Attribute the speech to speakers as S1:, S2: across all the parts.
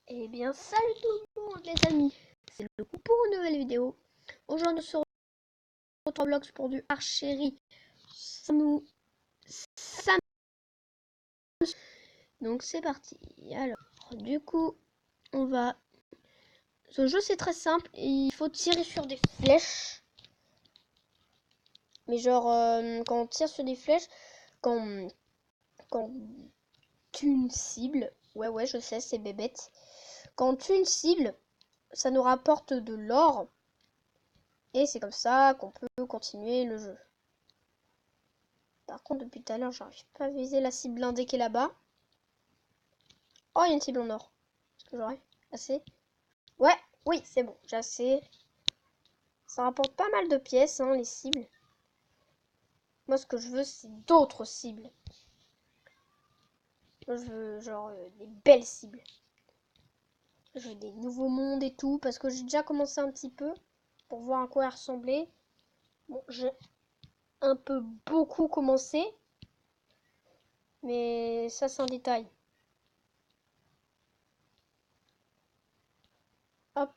S1: Eh bien, salut tout le monde les amis, c'est le coup pour une nouvelle vidéo. Aujourd'hui, on se retrouve Roblox pour du archery. Nous, ça... Donc c'est parti. Alors, du coup, on va... Ce jeu c'est très simple, il faut tirer sur des flèches. Mais genre, quand on tire sur des flèches, quand tu une cible... Ouais, je sais, c'est bébête. Quand tu une cible, ça nous rapporte de l'or. Et c'est comme ça qu'on peut continuer le jeu. Par contre, depuis tout à l'heure, j'arrive pas à viser la cible blindée qui est là-bas. Oh, il y a une cible en or. Est-ce que j'aurai assez? Ouais, oui, c'est bon, j'ai assez. Ça rapporte pas mal de pièces, hein, les cibles. Moi, ce que je veux, c'est d'autres cibles. Moi, je veux, genre, des belles cibles. Je veux des nouveaux mondes et tout, parce que j'ai déjà commencé un petit peu, pour voir à quoi elle ressemblait. Bon, j'ai un peu beaucoup commencé, mais ça, c'est un détail. Hop.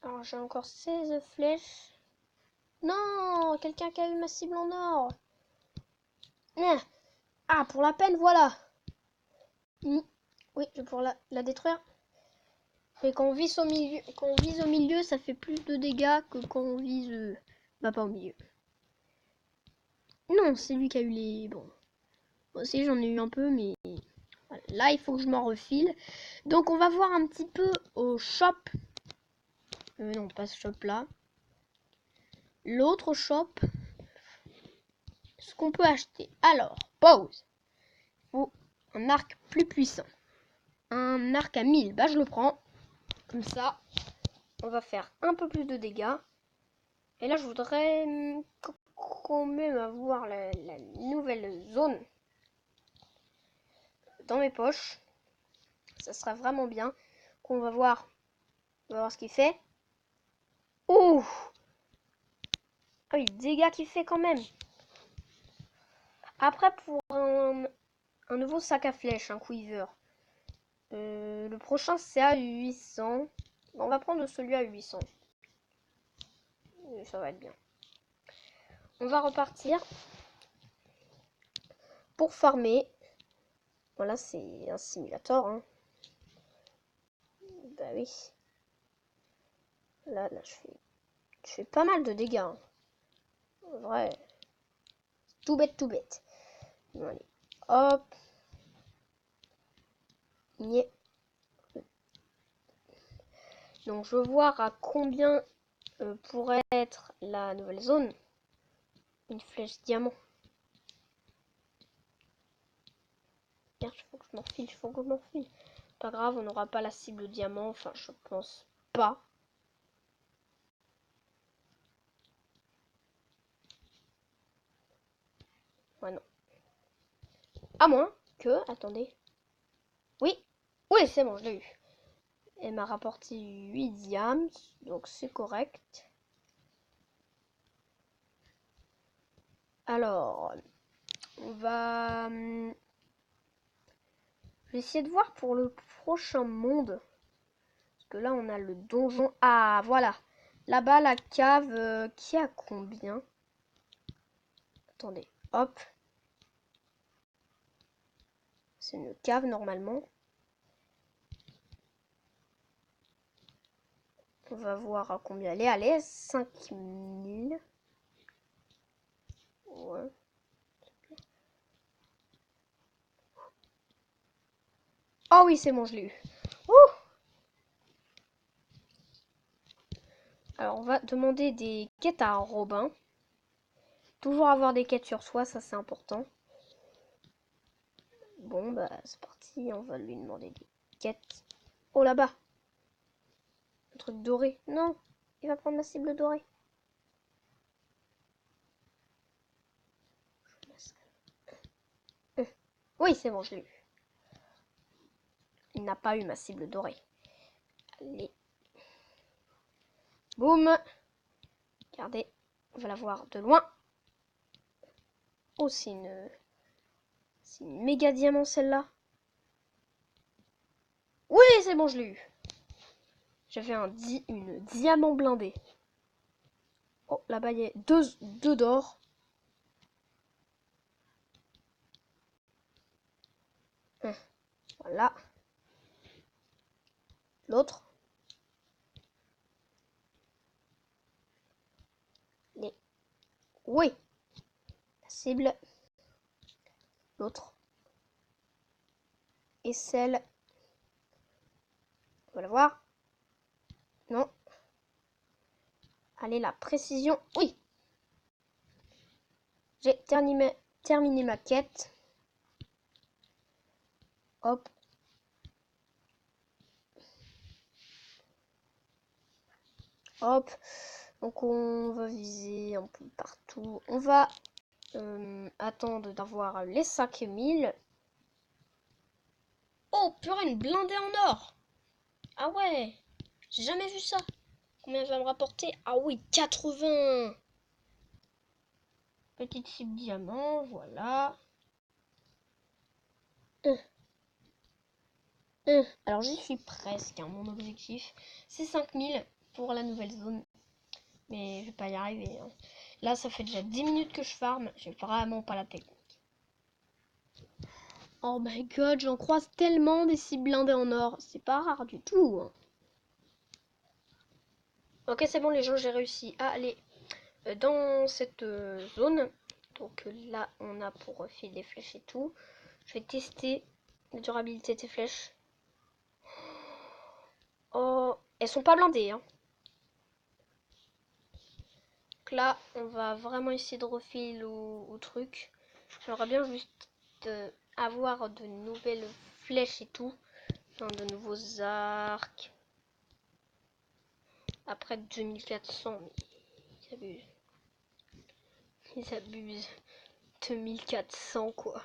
S1: Alors, j'ai encore 16 flèches. Non, quelqu'un qui a eu ma cible en or. Ah, pour la peine, voilà. Oui, je vais pouvoir la détruire. Et quand on vise au milieu, ça fait plus de dégâts que quand on vise... bah, pas au milieu. Non, c'est lui qui a eu les... Bon. Moi aussi, j'en ai eu un peu, mais... Voilà. Là, il faut que je m'en refile. Donc, on va voir un petit peu au shop. Non, pas ce shop-là. L'autre shop. Ce qu'on peut acheter. Alors, pause. Faut un arc plus puissant. Un arc à 1000. Bah, je le prends. Comme ça, on va faire un peu plus de dégâts. Et là, je voudrais quand même avoir la nouvelle zone dans mes poches. Ça sera vraiment bien. On va voir ce qu'il fait. Ouh! Ah oui, dégâts qu'il fait quand même. Après, pour un nouveau sac à flèches, un quiver. Le prochain, c'est à 800. On va prendre celui à 800. Ça va être bien. On va repartir pour farmer. Voilà, c'est un simulator. Hein. Bah oui. Là, je fais pas mal de dégâts. Hein. En vrai. Tout bête. Bon, allez. Hop. Yeah. Donc, je veux voir à combien pourrait être la nouvelle zone. Une flèche diamant. Merde, il faut que je m'en file. Pas grave, on n'aura pas la cible diamant. Enfin, je pense pas. Ouais, non. À moins que... Attendez. Oui. Oui, c'est bon, je l'ai eu. Elle m'a rapporté 8 diams. Donc, c'est correct. Alors... On va... Je vais essayer de voir pour le prochain monde. Parce que là, on a le donjon. Ah, voilà. Là-bas, la cave qui a combien? Attendez. Hop. C'est une cave, normalement. On va voir à combien elle est. Allez, 5000. Ouais. Oh oui, c'est bon, je l'ai eu. Ouh. Alors, on va demander des quêtes à Robin. Toujours avoir des quêtes sur soi, ça c'est important. Bon, bah, c'est parti. On va lui demander des quêtes. Oh, là-bas. Un truc doré. Non, il va prendre ma cible dorée. Oui, c'est bon, je l'ai eu. Il n'a pas eu ma cible dorée. Allez. Boum. Regardez. On va la voir de loin. Oh, c'est une méga diamant celle-là. Oui, c'est bon, je l'ai eu. J'avais une diamant blindé. Oh, là-bas, il y a deux d'or. Voilà. L'autre. Oui. La cible. L'autre. Et celle. On va la voir. Non. Allez, la précision. Oui. J'ai terminé ma quête. Hop. Hop. Donc on va viser un peu partout. On va attendre d'avoir les 5000. Oh purée, une blindée en or. Ah ouais. J'ai jamais vu ça. Combien ça va me rapporter? Ah oui, 80. Petite cible diamant, voilà. Alors j'y suis presque, hein. Mon objectif c'est 5000 pour la nouvelle zone. Mais je vais pas y arriver, hein. Là ça fait déjà 10 minutes que je farm. J'ai vraiment pas la technique. Oh my god, j'en croise tellement des cibles blindées en or. C'est pas rare du tout, hein. Ok, c'est bon les gens, j'ai réussi à aller dans cette zone. Donc là on a pour filer des flèches et tout. Je vais tester la durabilité des flèches. Oh, elles sont pas blindées, hein. Donc là, on va vraiment essayer de refiler au truc. J'aimerais bien juste avoir de nouvelles flèches et tout. Enfin, de nouveaux arcs. Après 2400, mais ils abusent. Ils abusent. 2400 quoi.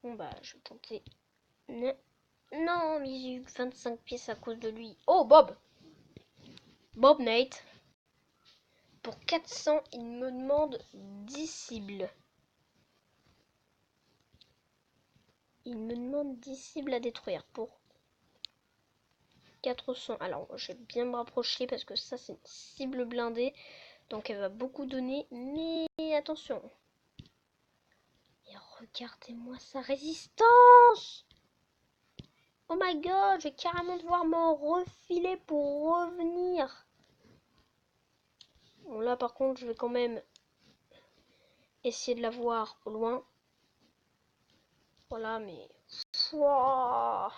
S1: Bon bah, je vais tenter. Non, mais j'ai eu 25 pièces à cause de lui. Oh, Bob! Bob Nate. Pour 400, il me demande 10 cibles. Il me demande 10 cibles à détruire pour 400. Alors, je vais bien me rapprocher parce que ça, c'est une cible blindée. Donc, elle va beaucoup donner. Mais attention. Et regardez-moi sa résistance! Oh my god, je vais carrément devoir m'en refiler pour revenir. Bon, là, par contre, je vais quand même essayer de la voir au loin. Voilà, mais... Wow.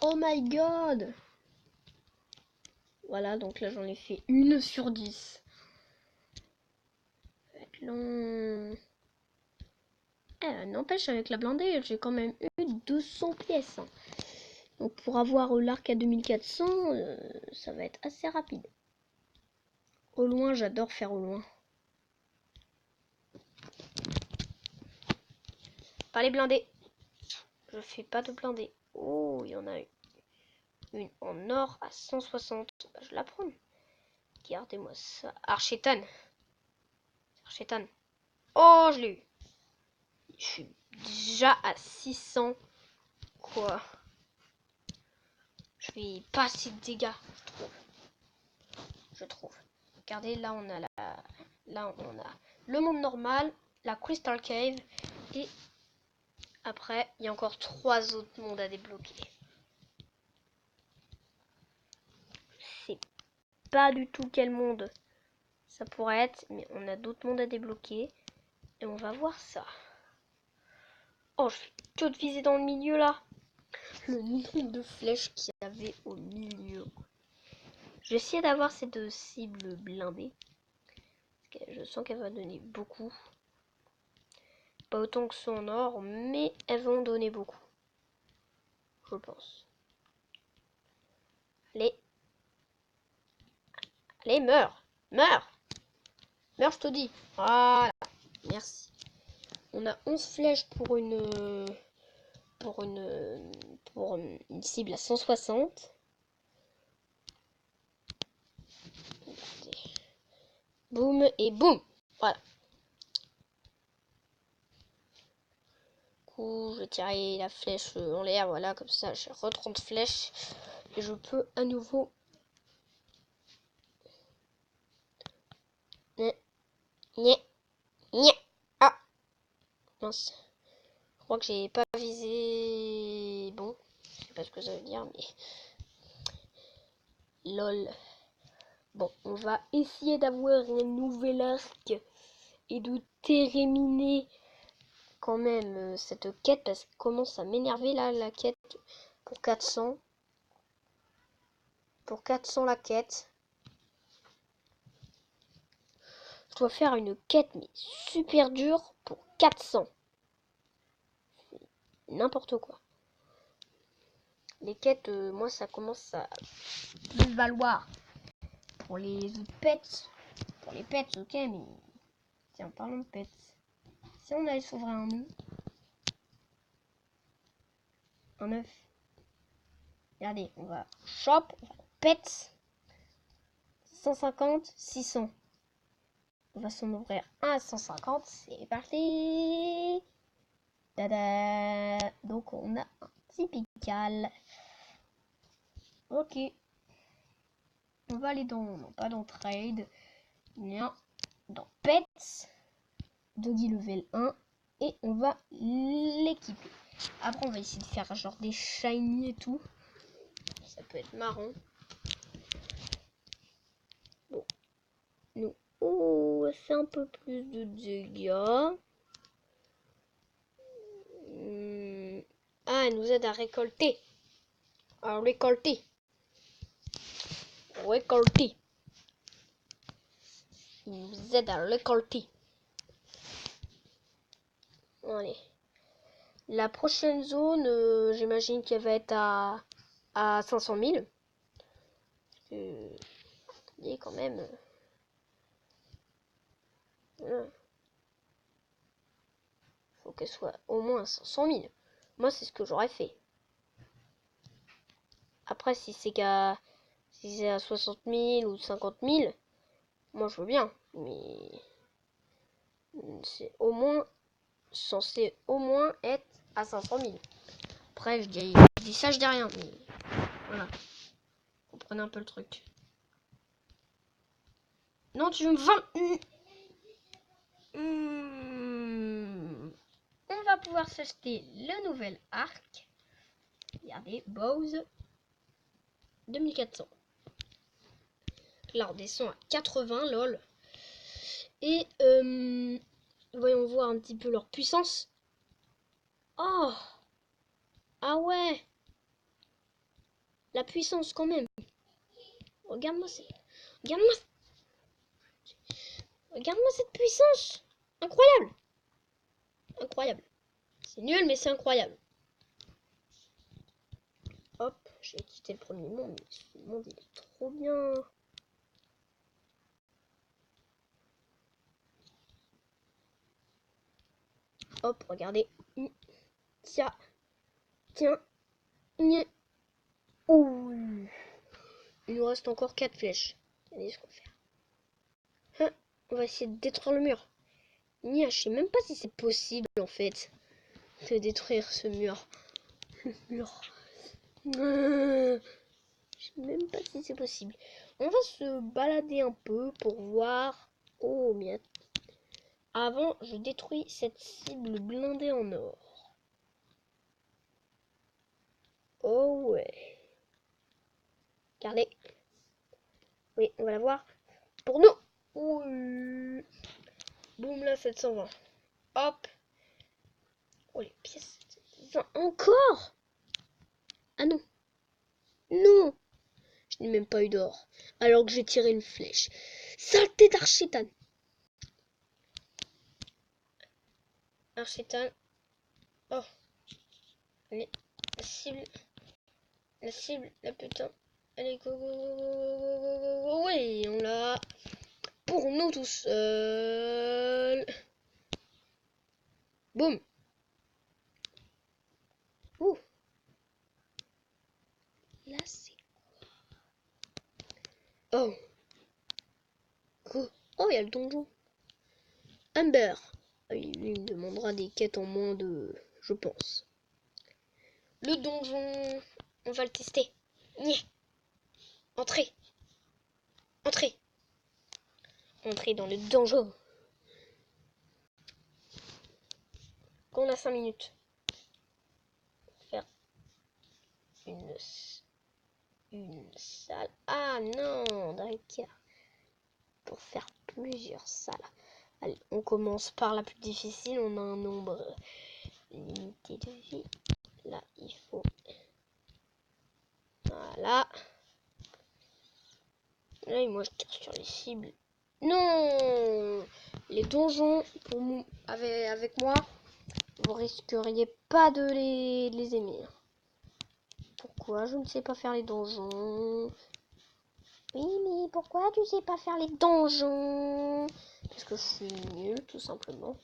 S1: Oh my god! Voilà, donc là, j'en ai fait 1 sur 10. Ça va être long. N'empêche, avec la blindée, j'ai quand même eu 200 pièces. Hein. Donc pour avoir l'arc à 2400, ça va être assez rapide. Au loin, j'adore faire au loin. Pas les blindés. Je fais pas de blindés. Oh, il y en a une en or à 160. Bah, je la prends. Regardez-moi ça. Archétan. Archétan. Oh, je l'ai eu. Je suis déjà à 600. Quoi? Je fais pas assez de dégâts, je trouve. Regardez, là on a le monde normal, la Crystal Cave et après il y a encore 3 autres mondes à débloquer. Je sais pas du tout quel monde ça pourrait être, mais on a d'autres mondes à débloquer et on va voir ça. Oh, je fais que de viser dans le milieu là. Le nombre de flèches qu'il y avait au milieu. Je vais essayer d'avoir ces 2 cibles blindées. Je sens qu'elle va donner beaucoup. Pas autant que ceux en or, mais elles vont donner beaucoup. Je pense. Allez. Allez, meurs. Meurs. Meurs, je te dis. Voilà. Merci. On a 11 flèches pour une cible à 160. Boum et boum. Voilà. coup, je vais tirer la flèche en l'air. Voilà, comme ça, j'ai 30 flèches. Et je peux à nouveau... Ah, mince. Je crois que j'ai pas visé... Bon, je sais pas ce que ça veut dire, mais... LOL. Bon, on va essayer d'avoir un nouvel arc et de terminer quand même cette quête parce qu'elle commence à m'énerver là, la quête pour 400. Pour 400 la quête. Je dois faire une quête mais super dure pour 400. N'importe quoi. Les quêtes, moi ça commence à plus valoir. Pour les pets. Pour les pets, ok, mais... Tiens, parlons de pets. Si on allait s'ouvrir un œuf. Un œuf. Regardez, on va shop, pets. 150, 600. On va s'en ouvrir un à 150. C'est parti. Tada. Donc on a un typical. Ok. On va aller dans... Non, pas dans trade. Non. Dans pets. Doggy level 1. Et on va l'équiper. Après on va essayer de faire genre des shiny et tout. Ça peut être marrant. Bon. Nous. Oh, c'est un peu plus de dégâts. Ah, elle nous aide à récolter. À récolter. Récolter. Il nous aide à récolter. Allez. La prochaine zone, j'imagine qu'elle va être à 500 000. Et quand même. Faut qu'elle soit au moins 500 000. Moi, c'est ce que j'aurais fait. Après, si c'est à 60 000 ou 50 000, moi je veux bien. Mais c'est au moins censé au moins être à 500 000. Après, je dis ça, je dis rien. Mais voilà. Comprenez un peu le truc. Non, tu me vends. On va pouvoir s'acheter le nouvel arc. Regardez, Bose 2400. Là, on descend à 80, lol. Et voyons voir un petit peu leur puissance. Oh! Ah ouais! La puissance quand même. Regarde-moi Regarde-moi. Regarde-moi cette puissance. Incroyable. Incroyable. C'est nul, mais c'est incroyable. Hop, j'ai quitté le premier monde. Mais ce monde, il est trop bien. Hop, regardez. Tiens. Tiens. Ouh. Il nous reste encore 4 flèches. Allez, ce qu'on va faire. Hein, on va essayer de détruire le mur. Nia, je sais même pas si c'est possible en fait de détruire ce mur. Mur. Je sais même pas si c'est possible. On va se balader un peu pour voir. Oh, mais avant, je détruis cette cible blindée en or. Oh ouais. Regardez. Oui, on va la voir. Pour nous. Oui. Boum là, 720. Hop. Oh, les pièces. Encore. Ah non. Non. Je n'ai même pas eu d'or. Alors que j'ai tiré une flèche. Saleté d'archétane. Archétane. Oh. Allez. La cible. La cible. La putain. Allez, go, go, go, go, go, go, go, go. Oui, on l'a. Pour nous tout seuls. Boum. Ouh. Là, c'est quoi? Oh. Quoi? Oh, il y a le donjon. Amber. Ah, lui, il me demandera des quêtes en moins de je pense. Le donjon, on va le tester. Nyeh. Entrez. Entrez. Entrez dans le donjon. On a 5 minutes. Faire une salle. Ah non, d'accord. Pour faire plusieurs salles. Allez, on commence par la plus difficile. On a un nombre limité de vie. Là, il faut... Voilà. Là, moi, je tire sur les cibles. Non! Les donjons, avec moi, vous risqueriez pas de les aimer. Pourquoi je ne sais pas faire les donjons? Oui, mais pourquoi tu sais pas faire les donjons? Parce que je suis nul, tout simplement.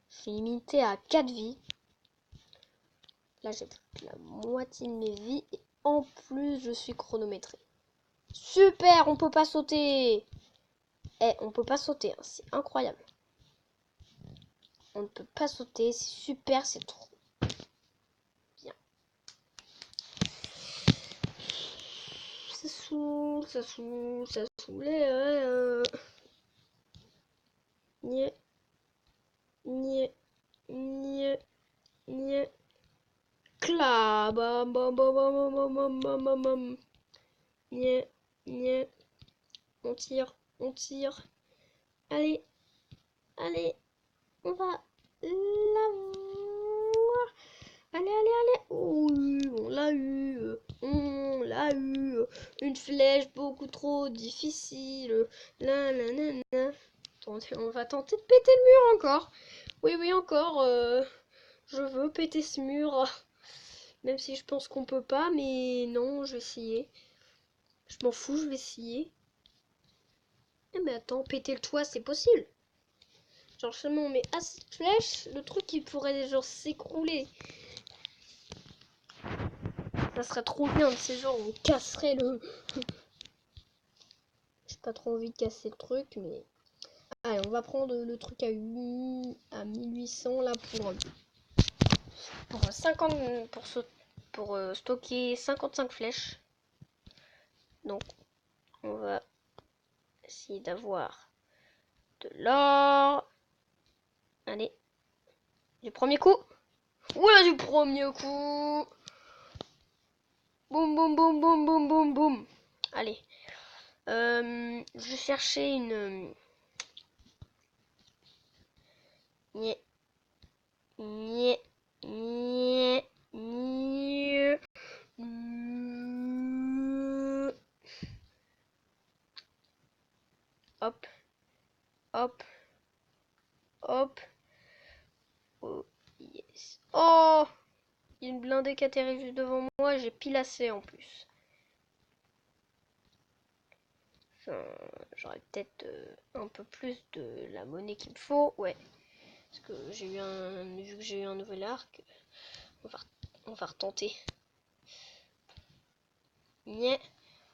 S1: Je suis limité à 4 vies. Là, j'ai plus la moitié de mes vies. Et en plus, je suis chronométré. Super, on peut pas sauter. On peut pas sauter, hein, c'est incroyable. On ne peut pas sauter, c'est super, c'est trop bien. Ça saoule, ça saoule, ça saoule. Nye, nye, nye, nye. Cla, bam, bam, bam, bam, bam, bam, bam, bam, bam. Nye, nye. On tire, on tire. Allez, allez, on va l'avoir. Allez, allez, allez. Oui, on l'a eu. On l'a eu. Une flèche beaucoup trop difficile. La, la, la, la. Attendez, on va tenter de péter le mur encore. Oui, oui, encore. Je veux péter ce mur. Même si je pense qu'on peut pas, mais non, je vais essayer. Je m'en fous, je vais essayer. Eh mais attends, péter le toit, c'est possible. Genre seulement on met assez de flèches, le truc il pourrait genre s'écrouler. Ça serait trop bien, c'est genre on casserait le... J'ai pas trop envie de casser le truc, mais... Allez, on va prendre le truc à 1800 là pour 50... pour stocker 55 flèches. Donc, on va essayer d'avoir de l'or. Allez. Du premier coup. Oula, du premier coup. Boum, boum, boum, boum, boum, boum, boum. Allez. Je vais chercher une... Nyeh. Nyeh. Nyeh. Nyeh. Hop. Hop. Hop. Oh, yes. Oh! Il y a une blindée qui atterrit juste devant moi et j'ai pile assez en plus. Enfin, j'aurais peut-être un peu plus de la monnaie qu'il me faut. Ouais. Parce que vu que j'ai eu un nouvel arc, on va retenter. Nyeh.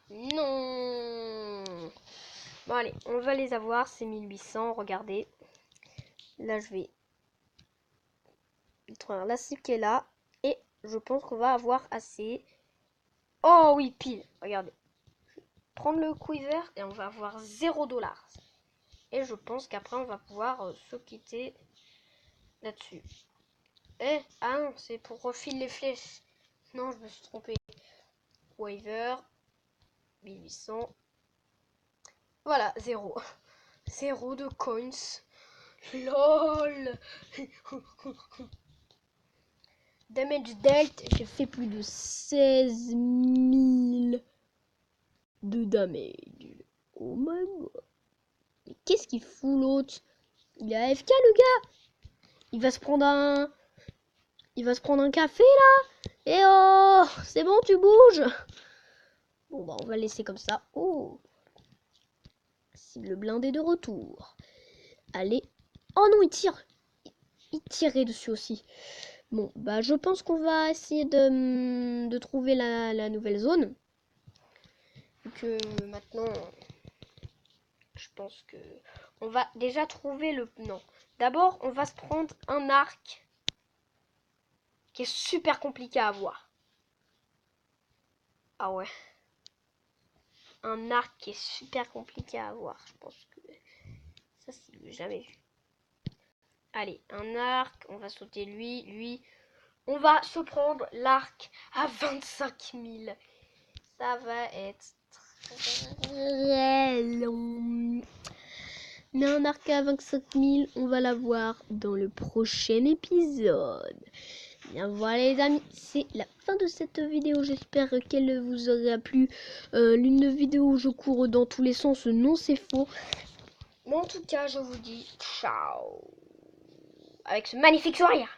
S1: Non. Bon allez, on va les avoir, c'est 1800, regardez. Là je vais détruire la cible qui est là. Et je pense qu'on va avoir assez. Oh oui, pile, regardez. Prendre le quiver et on va avoir 0$. Et je pense qu'après on va pouvoir se quitter là-dessus. Ah non, c'est pour refiler les flèches. Non, je me suis trompé. Quiver, 1800. Voilà, 0. 0 de coins. LOL. Damage dealt, j'ai fait plus de 16 000 de damage. Oh my god. Mais qu'est-ce qu'il fout l'autre? Il est AFK le gars. Il va se prendre un café là. Et oh, c'est bon, tu bouges. Bon bah on va laisser comme ça. Oh. Cible blindée de retour. Allez. Oh non, il tire. Il tirait dessus aussi. Bon, bah je pense qu'on va essayer de trouver la nouvelle zone. Que maintenant, je pense que on va déjà trouver le... Non. D'abord, on va se prendre un arc. qui est super compliqué à avoir. Ah ouais. Un arc qui est super compliqué à avoir. Je pense que ça, c'est jamais vu. Allez, un arc. On va sauter lui. On va se prendre l'arc à 25 000. Ça va être très long. Mais un arc à 25 000, on va l'avoir dans le prochain épisode. Bien voilà les amis, c'est la fin de cette vidéo. J'espère qu'elle vous aura plu. L'une vidéo où je cours dans tous les sens, non c'est faux. Mais en tout cas, je vous dis ciao. Avec ce magnifique sourire.